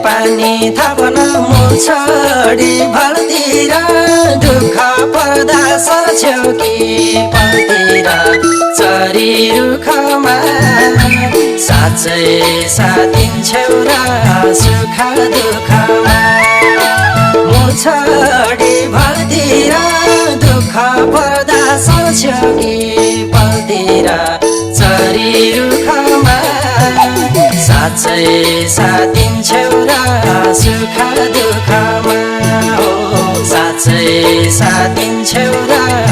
पानी थापन मुछडी भलतिर दुःख पर्दा सर्छौ कि पलतिर चरी रुखमा साँच्चै साथ दिन्छौ र सुख दुःखमा मुछडी भलतिर दुःख पर्दा सर्छौ कि पलतिर चरी रुखमा साँच्चै साथ दिन्छौ र सुख दुःखमा हो साँच्चै साथ दिन्छौ र